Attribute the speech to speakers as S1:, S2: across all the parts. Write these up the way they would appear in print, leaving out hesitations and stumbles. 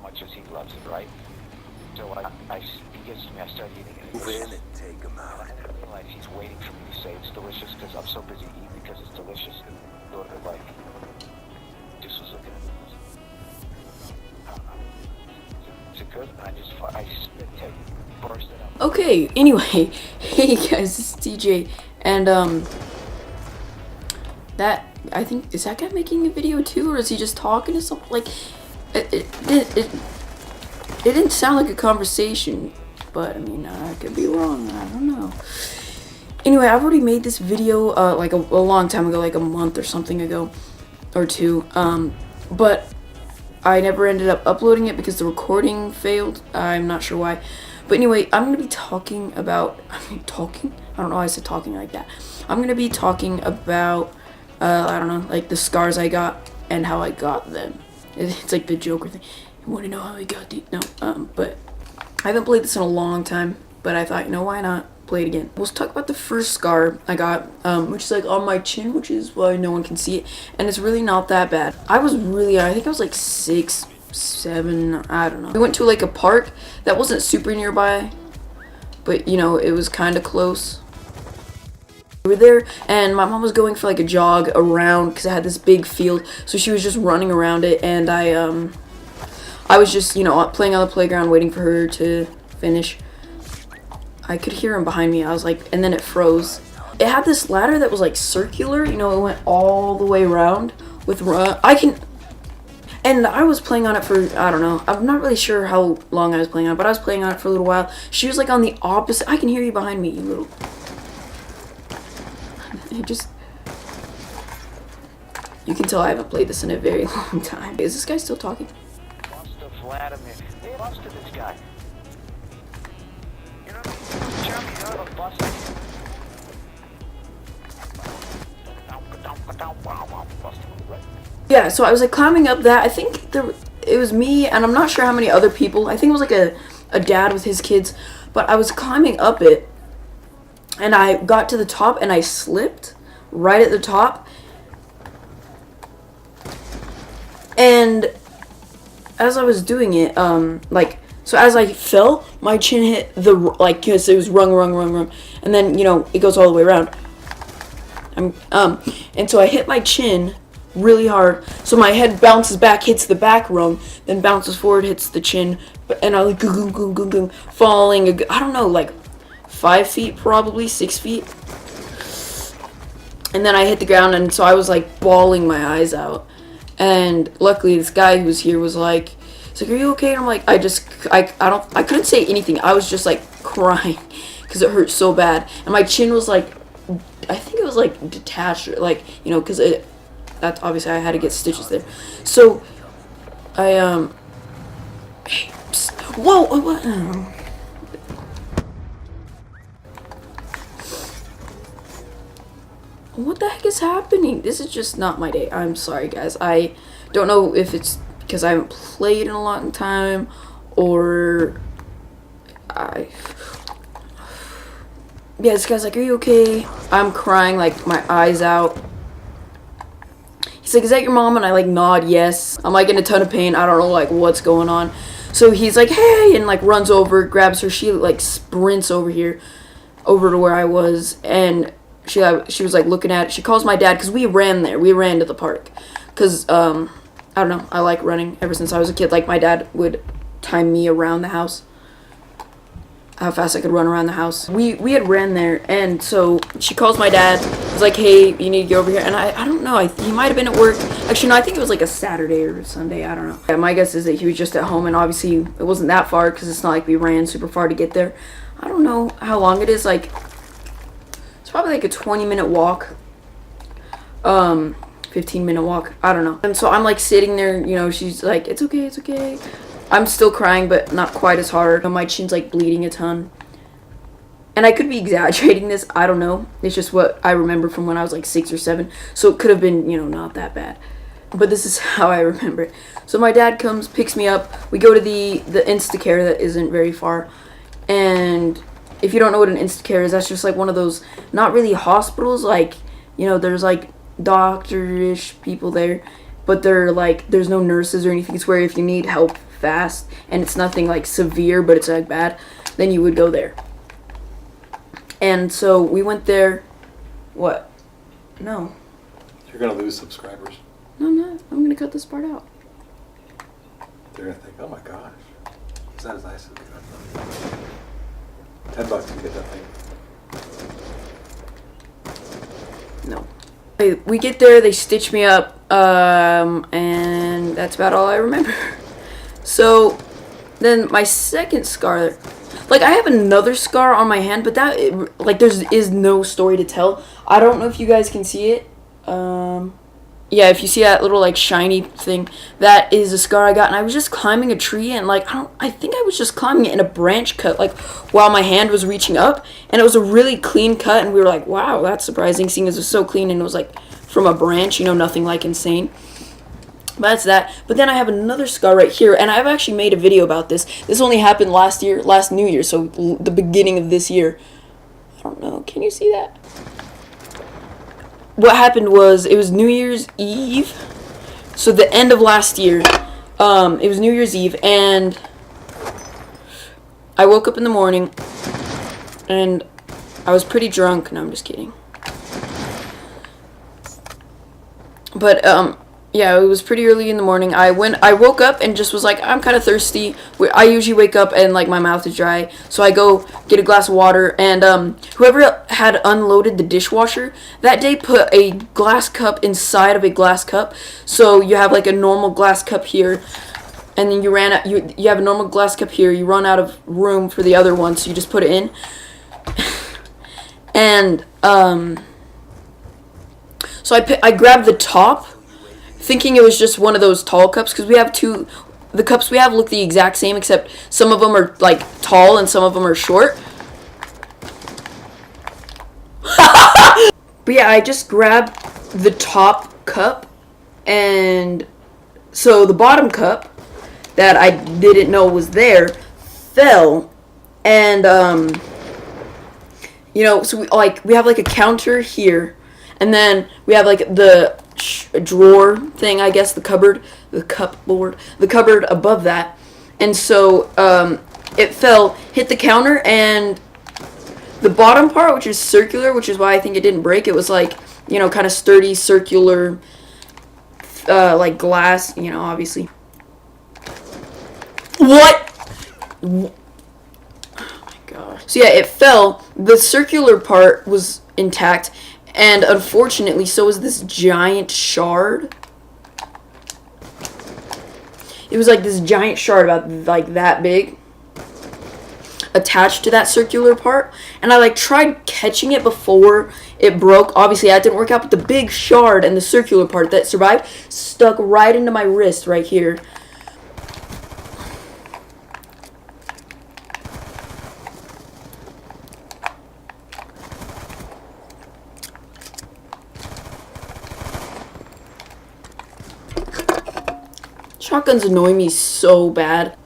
S1: much as he loves it, right? So he gives it to me, I start eating it.
S2: Move in and take him out.
S1: I didn't realize he's waiting for me to say it's delicious because I'm so busy eating because it's delicious. And daughter, like, just was looking at me. I don't know. Is it good? I spit take, burst it up.
S3: Okay, anyway, hey guys, this is DJ, and that, I think, is that guy making a video too, or is he just talking to something? Like, it didn't sound like a conversation, but I mean, I could be wrong, I don't know. Anyway, I've already made this video, like a long time ago, like a month or something ago, or two, but I never ended up uploading it because the recording failed. I'm not sure why. But anyway, I'm going to be talking about, I don't know why I said talking like that. I'm going to be talking about, I don't know, like the scars I got and how I got them. It's like the Joker thing. You want to know how I got these? No, but I haven't played this in a long time, but I thought, you know, why not play it again? Let's talk about the first scar I got, which is like on my chin, which is why no one can see it, and it's really not that bad. I think I was like 6, 7, I don't know. We went to like a park that wasn't super nearby, but you know, it was kind of close. We were there, and my mom was going for like a jog around because I had this big field, so she was just running around it, and I was just, you know, playing on the playground waiting for her to finish. I could hear him behind me. I was like, and then it froze. It had this ladder that was like circular, you know, it went all the way around with and I was playing on it for, I don't know, I'm not really sure how long I was playing on it, but I was playing on it for a little while. She was like on the opposite. I can hear you behind me, you little. You can tell I haven't played this in a very long time. Is this guy still talking?
S1: Buster Vladimir. They busted this guy. You know, Jeremy, you know, Buster.
S3: Yeah, so I was like climbing up that. I think it was me, and I'm not sure how many other people. I think it was like a dad with his kids, but I was climbing up it, and I got to the top, and I slipped right at the top. And as I was doing it, so as I fell, my chin hit the, like, because it was rung, and then, you know, it goes all the way around. And so I hit my chin really hard, so my head bounces back, hits the back rung, then bounces forward, hits the chin, and I like goom, falling, I don't know, like 5 feet, probably 6 feet, and then I hit the ground, and so I was like bawling my eyes out, and luckily this guy who was here was like, he's like, are you okay? And I'm like, I couldn't say anything. I was just like crying because it hurt so bad, and my chin was like, I think it was like detached, like, you know, because that's obviously I had to get stitches there. So I hey, psst, whoa, what? What the heck is happening? This is just not my day. I'm sorry, guys. I don't know if it's because I haven't played in a long time, or yeah, this guy's like, are you okay? I'm crying, like, my eyes out. He's like, is that your mom? And I, like, nod yes. I'm, like, in a ton of pain. I don't know, like, what's going on. So he's like, hey, and, like, runs over, grabs her. She, like, sprints over here, over to where I was. And she was, like, looking at it. She calls my dad, because we ran there. We ran to the park. Because, I don't know, I like running ever since I was a kid. Like, my dad would time me around the house, how fast I could run around the house. We had ran there, and so she calls my dad. Was like, hey, you need to get over here. And I don't know, he might have been at work. Actually, no, I think it was like a Saturday or Sunday, I don't know. Yeah, my guess is that he was just at home, and obviously it wasn't that far because it's not like we ran super far to get there. I don't know how long it is. Like, it's probably like a 20-minute walk, 15-minute walk, I don't know. And so I'm like sitting there, you know, she's like, it's okay. I'm still crying, but not quite as hard. My chin's like bleeding a ton. And I could be exaggerating this, I don't know. It's just what I remember from when I was like 6 or 7. So it could have been, you know, not that bad. But this is how I remember it. So my dad comes, picks me up. We go to the Instacare that isn't very far. And if you don't know what an Instacare is, that's just like one of those, not really hospitals, like, you know, there's like doctor-ish people there. but they're like, there's no nurses or anything. It's where if you need help fast and it's nothing like severe, but it's like bad, then you would go there. And so we went there. What? No.
S2: You're gonna lose subscribers.
S3: No, I'm not. I'm gonna cut this part out.
S2: They're gonna think, oh my gosh, is that as nice as it got? $10 to get that thing.
S3: No. We get there, they stitch me up, and that's about all I remember. So, then my second scar, like I have another scar on my hand, but that, like there is no story to tell. I don't know if you guys can see it. Yeah, if you see that little like shiny thing, that is a scar I got, and I was just climbing a tree, and like I think I was just climbing it, and a branch cut like while my hand was reaching up, and it was a really clean cut, and we were like, wow, that's surprising, seeing as it was so clean, and it was like from a branch, you know, nothing like insane. But that's that. But then I have another scar right here, and I've actually made a video about this. This only happened last New Year, so the beginning of this year. I don't know, can you see that? What happened was, it was New Year's Eve, so the end of last year. It was New Year's Eve, and I woke up in the morning, and I was pretty drunk. No, I'm just kidding. But, yeah, it was pretty early in the morning. I woke up and just was like, I'm kind of thirsty. I usually wake up and like my mouth is dry, so I go get a glass of water. And whoever had unloaded the dishwasher that day put a glass cup inside of a glass cup. So you have like a normal glass cup here, and then you have a normal glass cup here. You run out of room for the other one, so you just put it in. And so I grabbed the top, thinking it was just one of those tall cups, because we have two. The cups we have look the exact same, except some of them are like tall and some of them are short. But yeah, I just grabbed the top cup, and so the bottom cup that I didn't know was there fell, and you know, so we have like a counter here, and then we have like the drawer thing, I guess, the cupboard above that. And so it fell, hit the counter, and the bottom part, which is circular, which is why I think it didn't break, it was like, you know, kind of sturdy, circular, like glass, you know, obviously. What? Oh my gosh. So yeah, it fell. The circular part was intact, and unfortunately, so was this giant shard. It was like this giant shard about like that big, attached to that circular part. And I like tried catching it before it broke. Obviously, that didn't work out, but the big shard and the circular part that survived stuck right into my wrist right here. Shotguns annoy me so bad.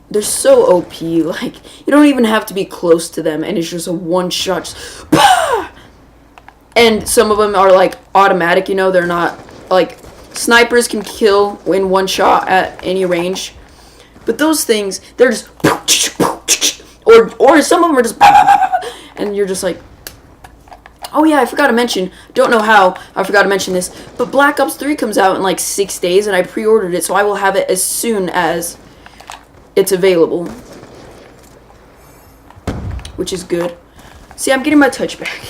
S3: They're so OP, like, you don't even have to be close to them, and it's just a one-shot, just, bah! And some of them are, like, automatic, you know, they're not, like, snipers can kill in one shot at any range, but those things, they're just, or some of them are just, and you're just like, oh yeah, I forgot to mention, don't know how I forgot to mention this, but Black Ops 3 comes out in like 6 days, and I pre-ordered it, so I will have it as soon as it's available, which is good. See, I'm getting my touch back,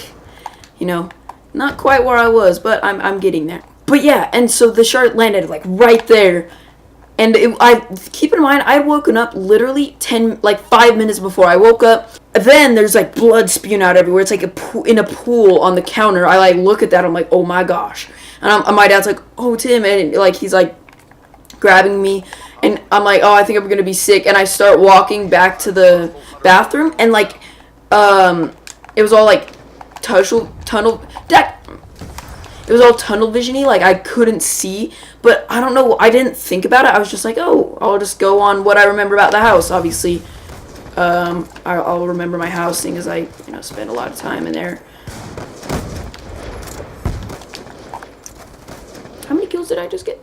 S3: you know, not quite where I was, but I'm getting there. But yeah, and so the shard landed like right there, and I keep in mind, I had woken up literally 5 minutes before I woke up. Then there's like blood spewing out everywhere. It's like in a pool on the counter. I like look at that. I'm like, oh my gosh. And my dad's like, oh Tim, and like he's like grabbing me, and I'm like, oh, I think I'm gonna be sick. And I start walking back to the bathroom, and like it was all like tunnel vision-y, like I couldn't see, but I don't know, I didn't think about it. I was just like, oh, I'll just go on what I remember about the house. Obviously, I'll remember my house, seeing as I, you know, spent a lot of time in there. How many kills emails did I just get?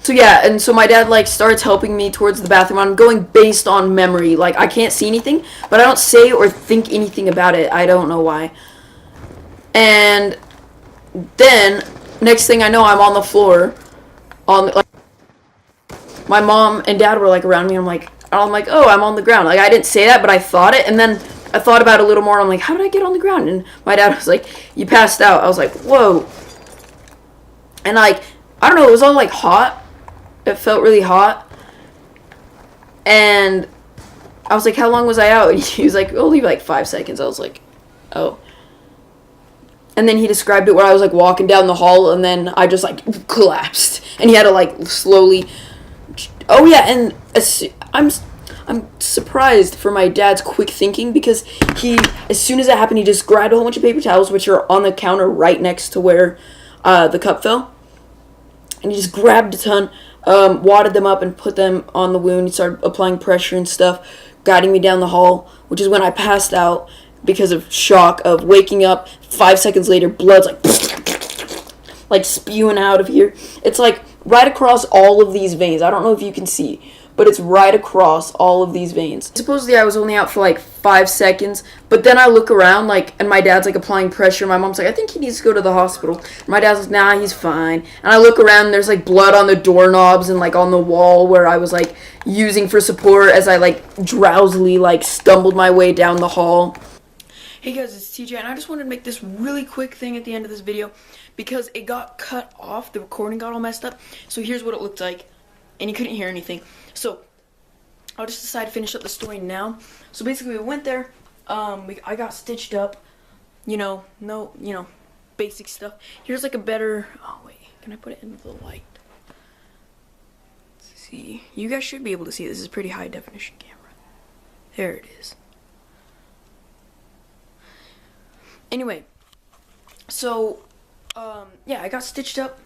S3: So yeah, and so my dad like starts helping me towards the bathroom. I'm going based on memory. Like I can't see anything, but I don't say or think anything about it. I don't know why. And then next thing I know, I'm on the floor. Like my mom and dad were like around me. I'm like, oh, I'm on the ground. Like I didn't say that, but I thought it, and then I thought about it a little more. I'm like, how did I get on the ground? And my dad was like, you passed out. I was like, whoa. And like, I don't know, it was all like hot. It felt really hot. And I was like, how long was I out? And he was like, only like 5 seconds. I was like, oh. And then he described it where I was like walking down the hall and then I just like collapsed. And he had to like slowly. Oh yeah, and I'm surprised for my dad's quick thinking, because he, as soon as that happened, he just grabbed a whole bunch of paper towels, which are on the counter right next to where the cup fell. And he just grabbed a ton, wadded them up and put them on the wound. He started applying pressure and stuff, guiding me down the hall, which is when I passed out because of shock of waking up. 5 seconds later, blood's like spewing out of here. It's like right across all of these veins. I don't know if you can see, but it's right across all of these veins. Supposedly I was only out for like 5 seconds, but then I look around like, and my dad's like applying pressure. My mom's like, I think he needs to go to the hospital. My dad's like, nah, he's fine. And I look around and there's like blood on the doorknobs and like on the wall where I was like using for support as I like drowsily like stumbled my way down the hall. Hey guys, it's TJ, and I just wanted to make this really quick thing at the end of this video because it got cut off. The recording got all messed up. So here's what it looked like, and you couldn't hear anything. So I'll just decide to finish up the story now. So basically, we went there. I got stitched up. Basic stuff. Here's like a better. Oh wait, can I put it in the light? Let's see, you guys should be able to see. This is a pretty high definition camera. There it is. Anyway, so, yeah, I got stitched up.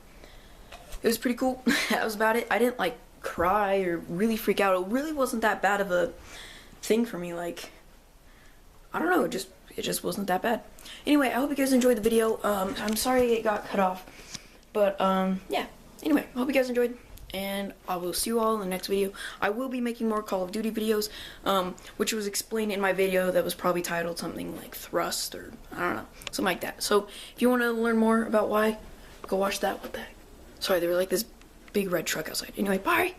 S3: It was pretty cool. That was about it. I didn't, like, cry or really freak out. It really wasn't that bad of a thing for me. Like, I don't know. It just wasn't that bad. Anyway, I hope you guys enjoyed the video. I'm sorry it got cut off. But, yeah. Anyway, I hope you guys enjoyed. And I will see you all in the next video. I will be making more Call of Duty videos, which was explained in my video that was probably titled something like Thrust or, I don't know, something like that. So, if you want to learn more about why, go watch that. What the heck? Sorry, there was like this big red truck outside. Anyway, bye!